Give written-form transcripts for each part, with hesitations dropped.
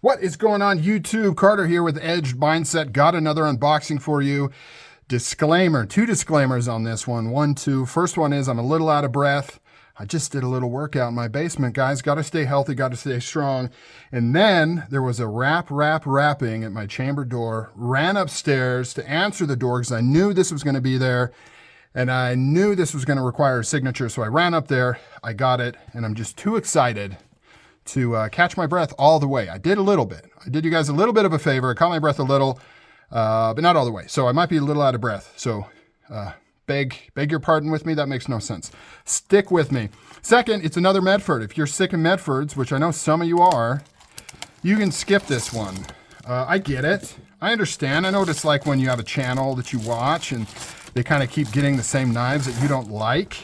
What is going on, YouTube? Carter here with Edged Mindset. Got another unboxing for you. Disclaimer, two disclaimers on this one. One, two. First one is I'm a little out of breath. I just did a little workout in my basement, guys. Got to stay healthy, got to stay strong. And then there was a rapping at my chamber door. Ran upstairs to answer the door because I knew this was going to be there. And I knew this was going to require a signature. So I ran up there, I got it, and I'm just too excited to catch my breath all the way. I did a little bit. I did you guys a little bit of a favor. I caught my breath a little, but not all the way. So I might be a little out of breath. So beg your pardon with me. That makes no sense. Stick with me. Second, it's another Medford. If you're sick of Medfords, which I know some of you are, you can skip this one. I get it. I understand. I know what it's like when you have a channel that you watch and they kind of keep getting the same knives that you don't like.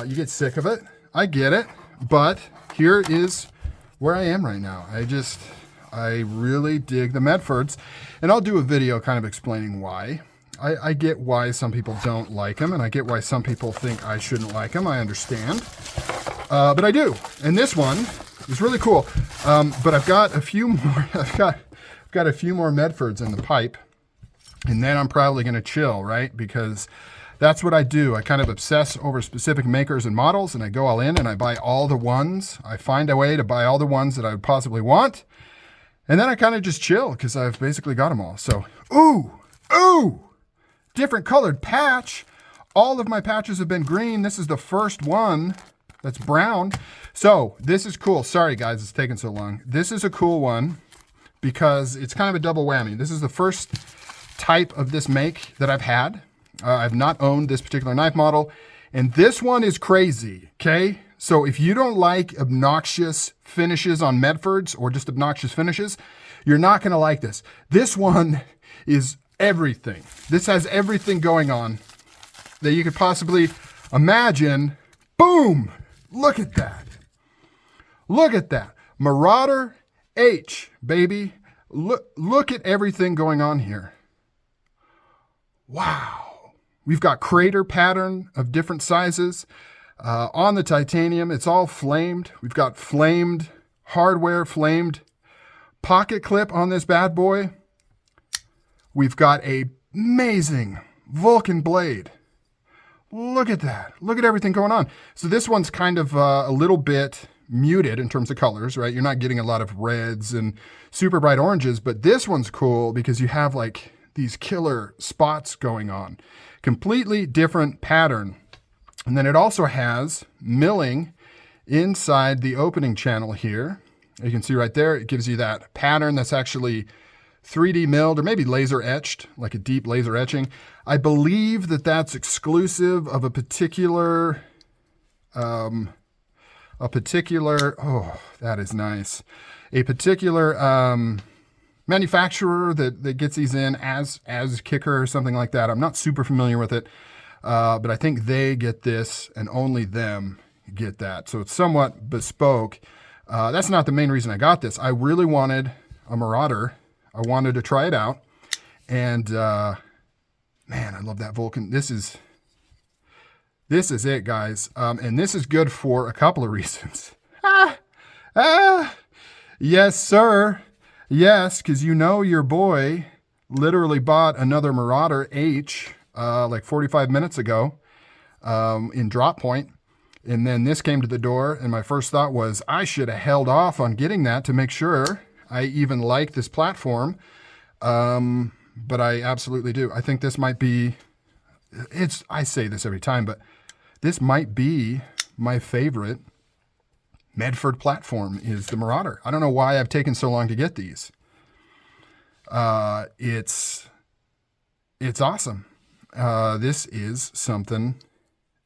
You get sick of it. I get it. But here is where I am right now. I really dig the Medfords, and I'll do a video kind of explaining why. I get why some people don't like them, and I get why some people think I shouldn't like them. I understand, but I do. And this one is really cool. But I've got a few more. I've got a few more Medfords in the pipe, and then I'm probably going to chill, right? Because that's what I do. I kind of obsess over specific makers and models, and I go all in and I buy all the ones. I find a way to buy all the ones that I would possibly want. And then I kind of just chill because I've basically got them all. So, ooh, different colored patch. All of my patches have been green. This is the first one that's brown. So this is cool. Sorry guys, it's taking so long. This is a cool one because it's kind of a double whammy. This is the first type of this make that I've had. I've not owned this particular knife model, and this one is crazy, okay? So if you don't like obnoxious finishes on Medfords or just obnoxious finishes, you're not gonna like this. This one is everything. This has everything going on that you could possibly imagine. Boom, look at that. Look at that, Marauder-H, baby. Look at everything going on here. Wow. We've got crater pattern of different sizes. On the titanium, it's all flamed. We've got flamed hardware, flamed pocket clip on this bad boy. We've got a amazing Vulcan blade. Look at that. Look at everything going on. So this one's kind of a little bit muted in terms of colors, right? You're not getting a lot of reds and super bright oranges, but this one's cool because you have like these killer spots going on. Completely different pattern. And then it also has milling inside the opening channel here. You can see right there, it gives you that pattern that's actually 3D milled or maybe laser etched, like a deep laser etching. I believe that that's exclusive of a particular, oh, that is nice. A particular, manufacturer that gets these in as Kicker or something like that. I'm not super familiar with it, but I think they get this and only them get that. So it's somewhat bespoke. That's not the main reason I got this. I really wanted a Marauder. I wanted to try it out. And man, I love that Vulcan. This is it, guys. And this is good for a couple of reasons. Yes, sir. Yes, because you know your boy literally bought another Marauder-H like 45 minutes ago in drop point. And then this came to the door, and my first thought was I should have held off on getting that to make sure I even like this platform. But I absolutely do. I think this might be, I say this every time, but this might be my favorite Medford platform is the Marauder. I don't know why I've taken so long to get these. It's awesome. This is something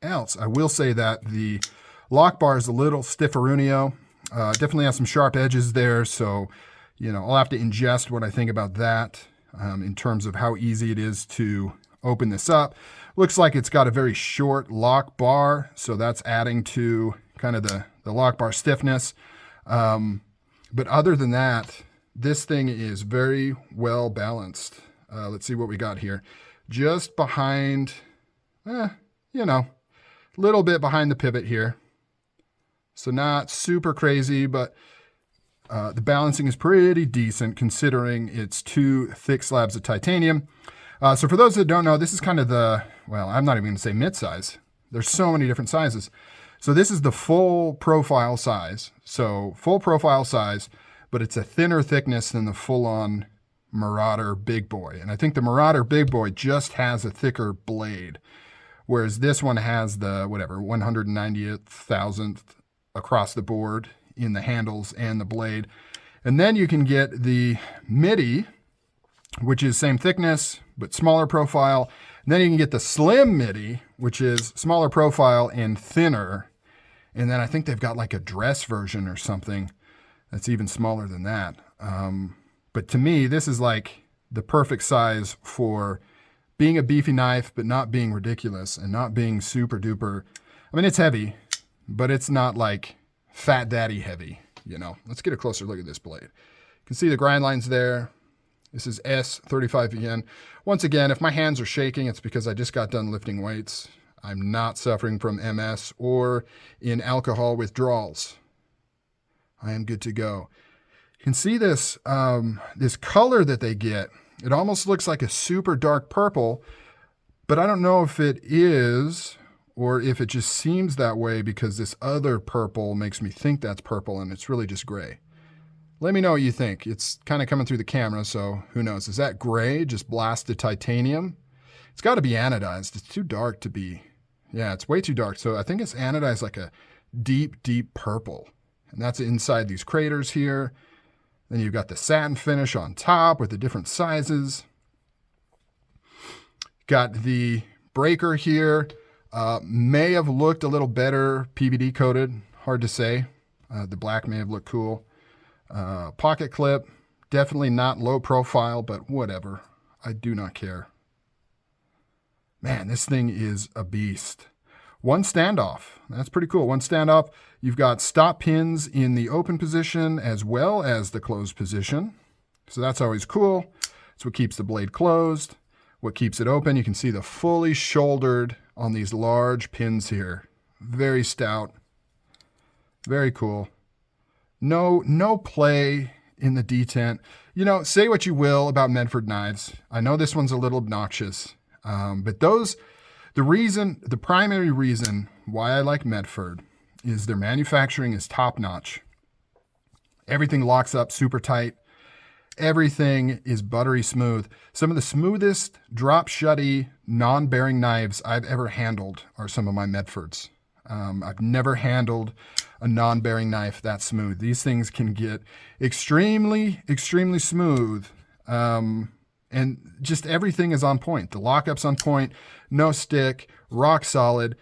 else. I will say that the lock bar is a little stifferunio. Definitely has some sharp edges there. So, you know, I'll have to ingest what I think about that in terms of how easy it is to open this up. Looks like it's got a very short lock bar. So that's adding to kind of the lock bar stiffness. But other than that, this thing is very well balanced. Let's see what we got here. Just behind, you know, a little bit behind the pivot here. So not super crazy, but The balancing is pretty decent considering it's 2 thick slabs of titanium. So for those that don't know, this is kind of the, well, I'm not even going to say mid-size. There's so many different sizes. So this is the full profile size. So full profile size, but it's a thinner thickness than the full-on Marauder Big Boy. And I think the Marauder Big Boy just has a thicker blade, whereas this one has the, whatever, 190,000th across the board in the handles and the blade. And then you can get the MIDI, which is same thickness, but smaller profile. And then you can get the slim MIDI, which is smaller profile and thinner. And then I think they've got like a dress version or something that's even smaller than that. But to me, this is like the perfect size for being a beefy knife, but not being ridiculous and not being super duper. I mean, it's heavy, but it's not like fat daddy heavy, you know. Let's get a closer look at this blade. You can see the grind lines there. This is S35VN. Once again, if my hands are shaking, it's because I just got done lifting weights. I'm not suffering from MS or in alcohol withdrawals. I am good to go. You can see this, this color that they get. It almost looks like a super dark purple, but I don't know if it is or if it just seems that way because this other purple makes me think that's purple and it's really just gray. Let me know what you think. It's kind of coming through the camera, so who knows? Is that gray, just blasted titanium? It's got to be anodized. It's too dark to be, yeah, it's way too dark. So I think it's anodized like a deep, deep purple. And that's inside these craters here. Then you've got the satin finish on top with the different sizes. Got the breaker here. May have looked a little better PVD coated. Hard to say. The black may have looked cool. Pocket clip. Definitely not low profile, but whatever. I do not care. Man, this thing is a beast. One standoff. That's pretty cool. One standoff. You've got stop pins in the open position as well as the closed position. So that's always cool. It's what keeps the blade closed. What keeps it open. You can see the fully shouldered on these large pins here. Very stout. Very cool. No play in the detent. You know, say what you will about Medford knives. I know this one's a little obnoxious, but the primary reason why I like Medford is their manufacturing is top notch. Everything locks up super tight. Everything is buttery smooth. Some of the smoothest drop shutty non-bearing knives I've ever handled are some of my Medfords. I've never handled a non-bearing knife that smooth. These things can get extremely, extremely smooth. And just everything is on point. The lockup's on point, no stick, rock solid,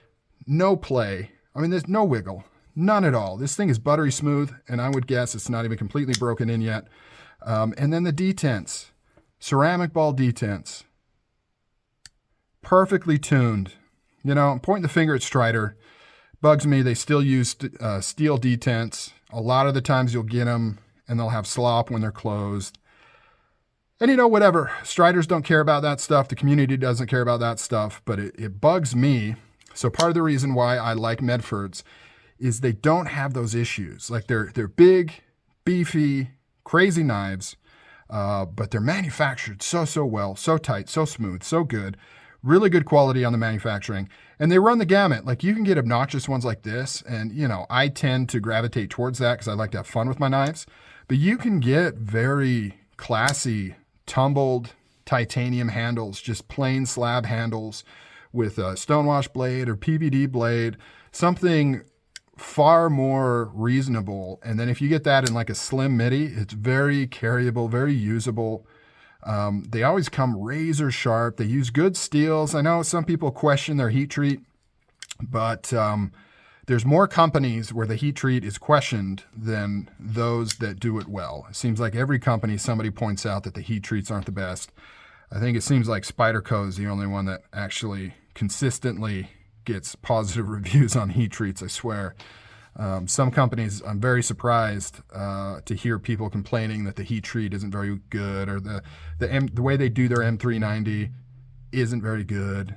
no play. I mean, there's no wiggle, none at all. This thing is buttery smooth, and I would guess it's not even completely broken in yet. And then the detents, ceramic ball detents, perfectly tuned. You know, I'm pointing the finger at Strider. Bugs me, they still use steel detents. A lot of the times you'll get them, and they'll have slop when they're closed. And you know, whatever, Striders don't care about that stuff. The community doesn't care about that stuff, but it bugs me. So part of the reason why I like Medfords is they don't have those issues. Like they're big, beefy, crazy knives, but they're manufactured so well, so tight, so smooth, so good. Really good quality on the manufacturing. And they run the gamut. Like you can get obnoxious ones like this. And you know, I tend to gravitate towards that because I like to have fun with my knives. But you can get very classy, tumbled titanium handles, just plain slab handles with a stonewash blade or PVD blade, something far more reasonable. And then if you get that in like a slim MIDI, it's very carryable, very usable. They always come razor sharp. They use good steels. I know some people question their heat treat, but there's more companies where the heat treat is questioned than those that do it well. It seems like every company, somebody points out that the heat treats aren't the best. I think it seems like Spyderco is the only one that actually consistently gets positive reviews on heat treats, I swear. Some companies, I'm very surprised to hear people complaining that the heat treat isn't very good, or the way they do their M390 isn't very good.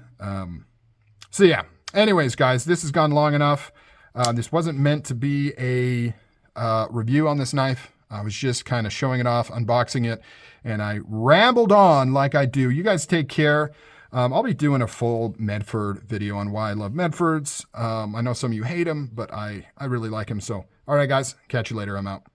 So yeah, anyways, guys, this has gone long enough. This wasn't meant to be a review on this knife. I was just kind of showing it off, unboxing it, and I rambled on like I do. You guys take care. I'll be doing a full Medford video on why I love Medfords. I know some of you hate them, but I really like them. So, all right, guys, catch you later. I'm out.